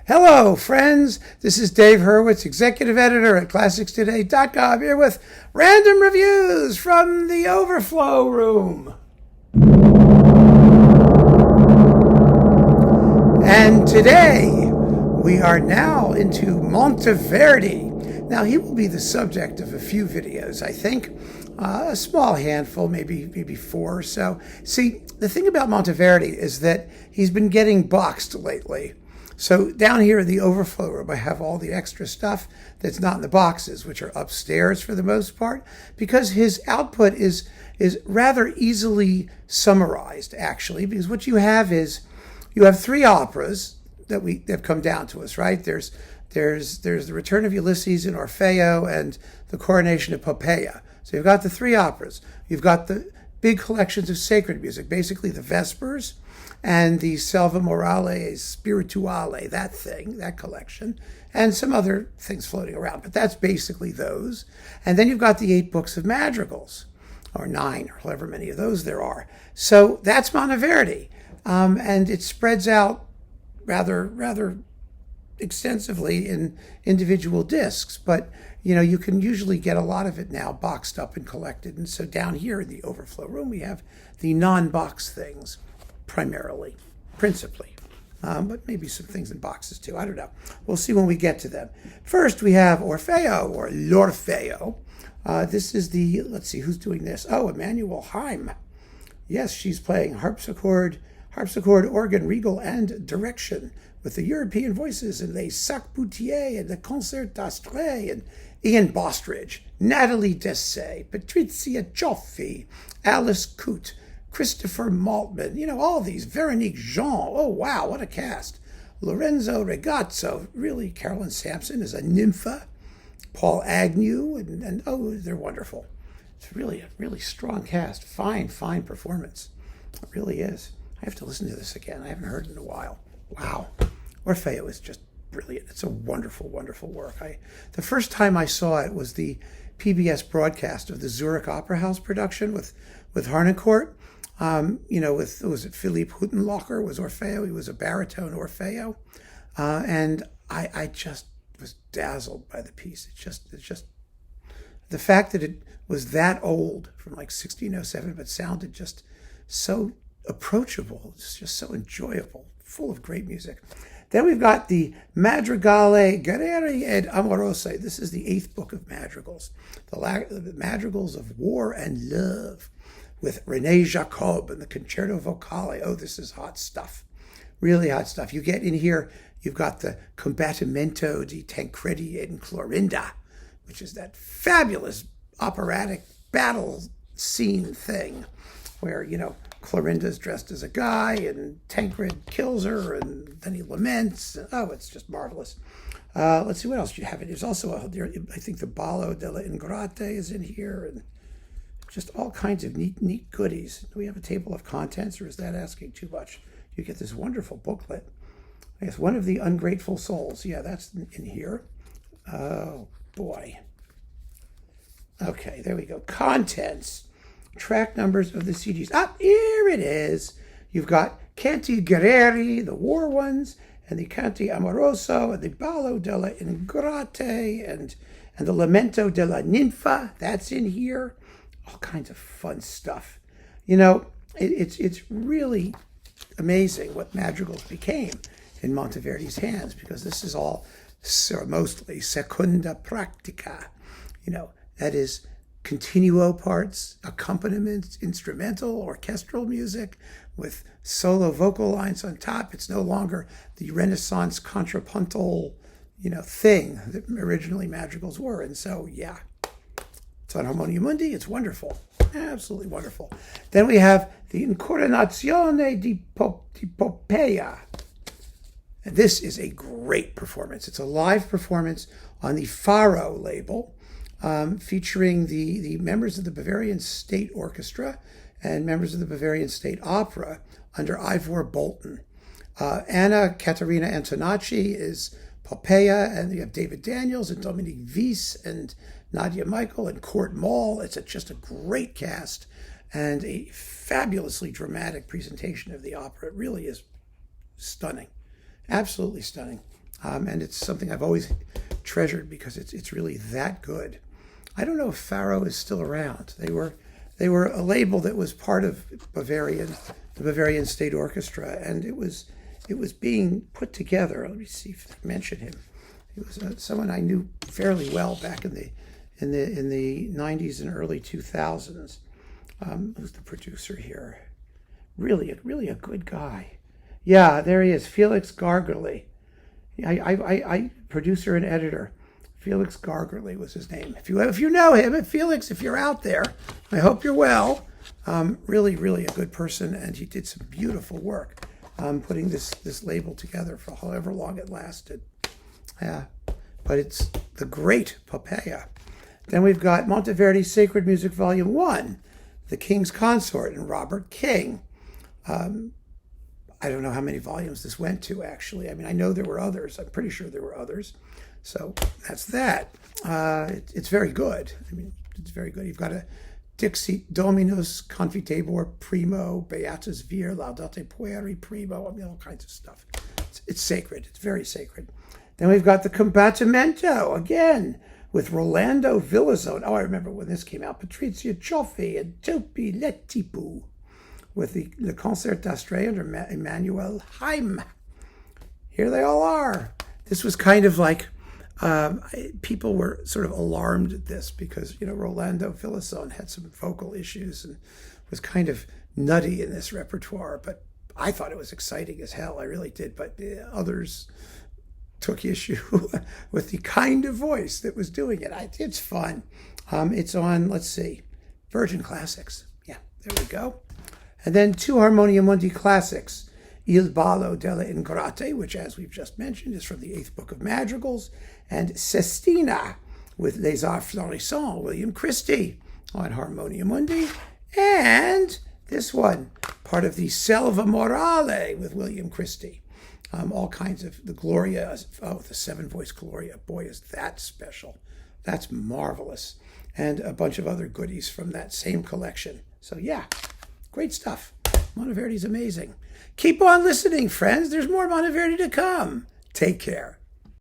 Hello, friends. This is Dave Hurwitz, executive editor at ClassicsToday.com, here with random reviews from the Overflow Room. And today, we are now into Monteverdi. Now, he will be the subject of a few videos, I think. A small handful, maybe 4 or so. See, the thing about Monteverdi is that he's been getting boxed lately. So down here in the Overflow Room, I have all the extra stuff that's not in the boxes, which are upstairs for the most part, because his output is rather easily summarized, actually, because what you have is, you have 3 operas that have come down to us, right? There's the Return of Ulysses and Orfeo and the Coronation of Poppea. So you've got the 3 operas. You've got the big collections of sacred music, basically the Vespers and the Selva Morale Spirituale, that collection, and some other things floating around. But that's basically those. And then you've got the 8 books of Madrigals, or 9, or however many of those there are. So that's Monteverdi. And it spreads out rather extensively in individual discs, but you can usually get a lot of it now boxed up and collected. And so down here in the Overflow Room, we have the non-box things principally, but maybe some things in boxes too. I don't know. We'll see when we get to them. First, we have Orfeo, or L'Orfeo. This is let's see, who's doing this? Oh, Emmanuel Haim. Yes, she's playing harpsichord, organ, regal, and direction with the European voices and Les Sac-Boutier and the Concert d'Astre and Ian Bostridge, Natalie Dessay, Patricia Cioffi, Alice Coote, Christopher Maltman, all these, Veronique Jean, oh wow, what a cast. Lorenzo Regazzo, really, Carolyn Sampson is a nympha, Paul Agnew, and oh, they're wonderful. It's really a really strong cast, fine performance. It really is. I have to listen to this again. I haven't heard it in a while. Wow. Orfeo is just brilliant. It's a wonderful was the first time I saw it was the PBS broadcast of the Zurich Opera House production with Harnoncourt. Was it Philippe Huttenlocher was Orfeo? He was a baritone Orfeo. And I just was dazzled by the piece. It's just the fact that it was that old, from like 1607, but sounded just so approachable. It's just so enjoyable, full of great music. Then we've got the Madrigale Guerrieri ed Amorose. This is the 8th book of Madrigals, the Madrigals of War and Love, with René Jacob and the Concerto Vocale. Oh, this is hot stuff, really hot stuff. You get in here, you've got the Combattimento di Tancredi and Clorinda, which is that fabulous operatic battle scene thing where, Clorinda's dressed as a guy and Tancred kills her and then he laments. Oh, it's just marvelous. Let's see what else you have. There's also, I think the Ballo della Ingrate is in here, and just all kinds of neat goodies. Do we have a table of contents, or is that asking too much? You get this wonderful booklet. I guess One of the Ungrateful Souls. Yeah, that's in here. Oh, boy. Okay, there we go. Contents. Track numbers of the CDs. Here it is. You've got Canti Guerrieri, the war ones, and the Canti Amoroso, and the Ballo della Ingrate, and the Lamento della Ninfa. That's in here. All kinds of fun stuff. It's really amazing what madrigals became in Monteverdi's hands, because this is all mostly secunda pratica. That is continuo parts, accompaniment, instrumental, orchestral music with solo vocal lines on top. It's no longer the Renaissance contrapuntal, thing that originally madrigals were. And so, yeah, it's on Harmonia Mundi. It's wonderful, absolutely wonderful. Then we have the Incoronazione di Poppea. And this is a great performance. It's a live performance on the Faro label, featuring the members of the Bavarian State Orchestra and members of the Bavarian State Opera under Ivor Bolton. Anna Caterina Antonacci is Poppea, and you have David Daniels and Dominique Weiss and Nadia Michael and Kurt Moll. It's just a great cast and a fabulously dramatic presentation of the opera. It really is stunning, absolutely stunning. And it's something I've always treasured because it's really that good. I don't know if Faro is still around. They were a label that was part of the Bavarian State Orchestra, and it was being put together. Let me see if I mention him. He was someone I knew fairly well back in the 90s and early 2000s. Who's the producer here? Really a good guy. Yeah, there he is, Felix Gargerly. I producer and editor. Felix Gargerly was his name. If you know him, Felix, if you're out there, I hope you're well. Really a good person, and he did some beautiful work putting this label together for however long it lasted. Yeah, but it's the great Poppea. Then we've got Monteverdi Sacred Music Volume 1, The King's Consort, and Robert King. I don't know how many volumes this went to, actually. I mean, I know there were others. I'm pretty sure there were others. So that's that. It's very good. I mean, it's very good. You've got a Dixit Dominus Confiteor Primo, Beatus Vir, Laudate Pueri Primo, I mean, all kinds of stuff. It's sacred. It's very sacred. Then we've got the Combattimento, again, with Rolando Villazone. Oh, I remember when this came out. Patrizia Cioffi and Topi Letipu, with the Le Concert d'Astrée under Emmanuel Haim. Here they all are. This was kind of like, people were sort of alarmed at this because, Rolando Villazone had some vocal issues and was kind of nutty in this repertoire, but I thought it was exciting as hell. I really did, but others took issue with the kind of voice that was doing it. It's fun. It's on, let's see, Virgin Classics. Yeah, there we go. And then 2 Harmonia Mundi classics, Il Ballo delle Ingrate, which, as we've just mentioned, is from the 8th book of Madrigals, and Sestina with Les Arts Florissants, William Christie, on Harmonia Mundi, and this one, part of the Selva Morale with William Christie. All kinds of the Gloria, the 7-voice Gloria. Boy, is that special. That's marvelous. And a bunch of other goodies from that same collection. So yeah, great stuff. Monteverdi's amazing. Keep on listening, friends. There's more Monteverdi to come. Take care.